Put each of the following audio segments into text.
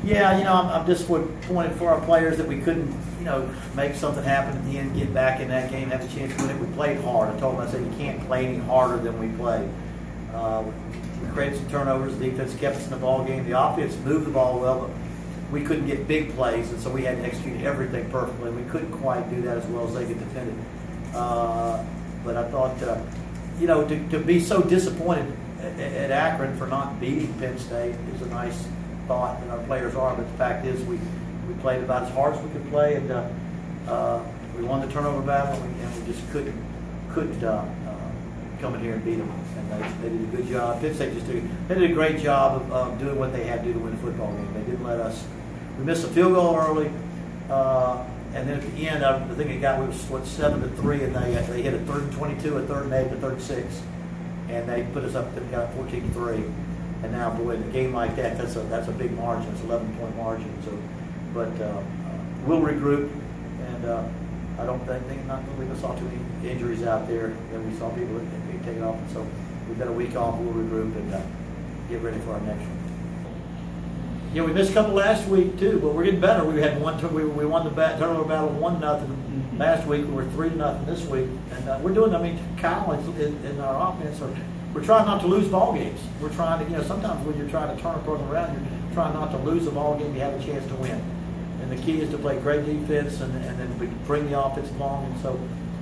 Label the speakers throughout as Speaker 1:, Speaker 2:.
Speaker 1: Yeah, I'm disappointed for our players that we couldn't, make something happen at the end, get back in that game, have a chance to win it. We played hard. I told them, I said, you can't play any harder than we played. We created some turnovers. The defense kept us in the ball game. The offense moved the ball well, but we couldn't get big plays, and so we had to execute everything perfectly. We couldn't quite do that as well as they could defend it. But I thought, to be so disappointed at Akron for not beating Penn State is a nice thought, and our players are. But the fact is, we played about as hard as we could play, and we won the turnover battle, and we just couldn't come in here and beat them. And they did a good job. Penn State they did a great job of doing what they had to do to win the football game. They didn't let us. We missed a field goal early, and then at the end, I think we was 7-3, and they hit a 3rd and 22, a 3rd and 8, a 3rd and 6, and they put us up. They got 14-3, and now, boy, in a game like that, that's a big margin. It's an 11-point margin. So, but we'll regroup, and I don't think not that we saw too many injuries out there, and we saw people being taken off. And so we've got a week off. We'll regroup and get ready for our next one. Yeah, we missed a couple last week too, but we're getting better. We had we won the turnover battle 1-0 last week. We were 3-0 this week, and we're doing. Kyle in our offense, we're trying not to lose ball games. We're trying to, sometimes when you're trying to turn a program around, you're trying not to lose a ball game. You have a chance to win, and the key is to play great defense and then bring the offense along. And so,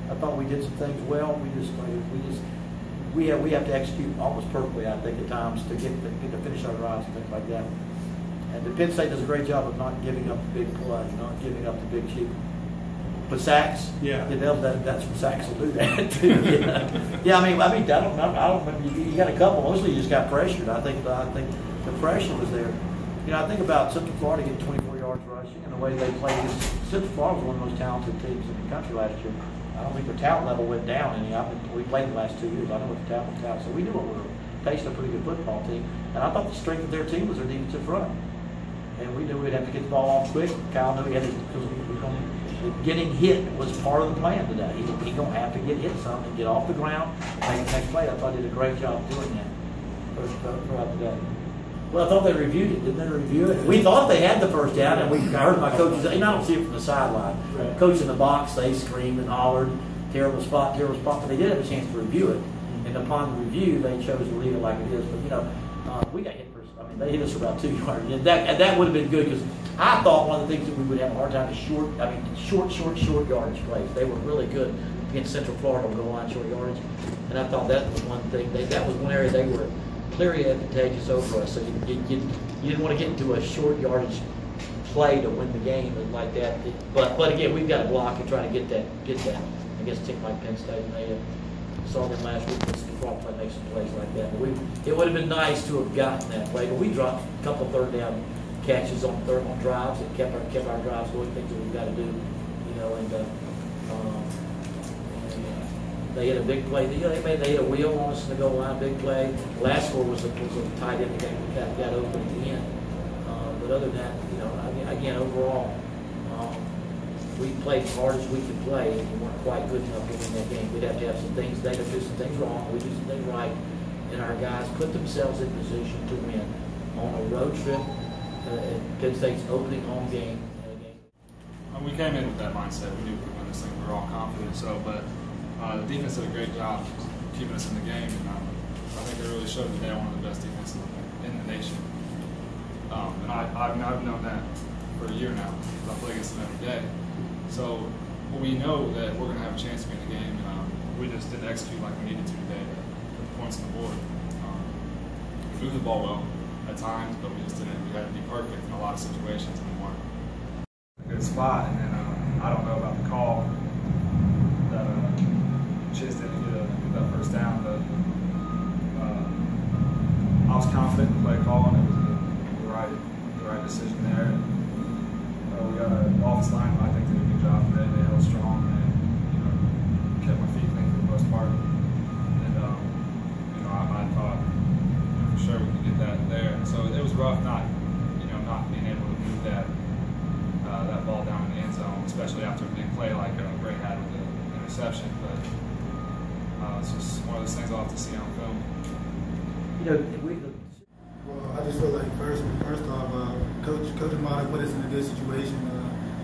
Speaker 1: I thought we did some things well. We have to execute almost perfectly, I think, at times to finish our drives and things like that. And the Penn State does a great job of not giving up the big play, not giving up the big cheap. But sacks, that's what sacks will do that too. Yeah, I don't remember. You got a couple. Mostly you just got pressured. I think the pressure was there. I think about Central Florida getting 24 yards rushing and the way they played. Central Florida was one of the most talented teams in the country last year. I don't think their talent level went down any. We played the last 2 years. I know what the talent was out. So we knew what we were facing, a pretty good football team. And I thought the strength of their team was their defensive front. And we knew we'd have to get the ball off quick. Kyle knew he had to, because getting hit was part of the plan today. He's going to have to get hit some and get off the ground and make the next play. I thought he did a great job doing that throughout the day. Well, I thought they reviewed it. Didn't they review it? We thought they had the first down, and I heard my coaches, I don't see it from the sideline. Right. Coach in the box, they screamed and hollered, terrible spot, but they did have a chance to review it. And upon the review, they chose to leave it like it is. But, we got hit first. They hit us for about 2 yards. And that would have been good, because I thought one of the things that we would have a hard time is short yardage plays. They were really good against Central Florida on goal line short yardage. And I thought that was one thing. That was one area they were clearly advantageous over us. So you didn't want to get into a short yardage play to win the game like that. But again, we've got to block and try to get that. I guess a team like Penn State, and they saw them last week. Probably make some plays like that. But it would have been nice to have gotten that play. But we dropped a couple of third down catches on drives that kept our drives going. Things that we've got to do, they hit a big play. They hit a wheel on us in the goal line, big play. The last score was a tight end game. We got open at the end. But other than that, again, overall, we played as hard as we could play, and we weren't quite good enough to win that game. We'd have to have some things. They'd have to do some things wrong. We do some things right, and our guys put themselves in position to win on a road trip at Penn State's opening home game.
Speaker 2: We came in with that mindset. We knew we could win this thing. We were all confident. But the defense did a great job keeping us in the game, and I think they really showed that they're one of the best defenses in the nation. And I've known that for a year now, because I play against them every day. So we know that we're going to have a chance to be in the game. We just didn't execute like we needed to today to put the points on the board. We moved the ball well at times, but we just didn't. We had to be perfect in a lot of situations, and we weren't. Good spot, and then I don't know about the call that Chiz didn't get that first down, but I was confident in the play call, and it was the right decision there. We got an offensive line who I think did a good job today. They held strong and kept my feet clean for the most part. And I thought for sure we could get that there. So it was rough not being able to move that ball down in the end zone, especially after a big play like Bre had with the interception. But it's just one of those things I'll have to see on film.
Speaker 3: Well, I just feel like first off. Coach Amada put us in a good situation.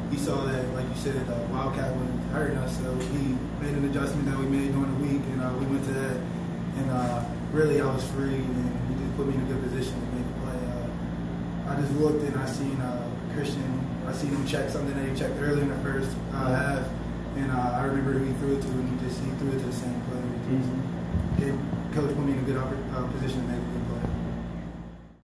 Speaker 3: He saw that, like you said, Wildcat was hurting us, so he made an adjustment that we made during the week, and we went to that. And really, I was free, and he just put me in a good position to make a play. I just looked and I seen Christian. I seen him check something that he checked early in the first half, and I remember who he threw it to, and he threw it to the same player. Coach put me in a good position to make a good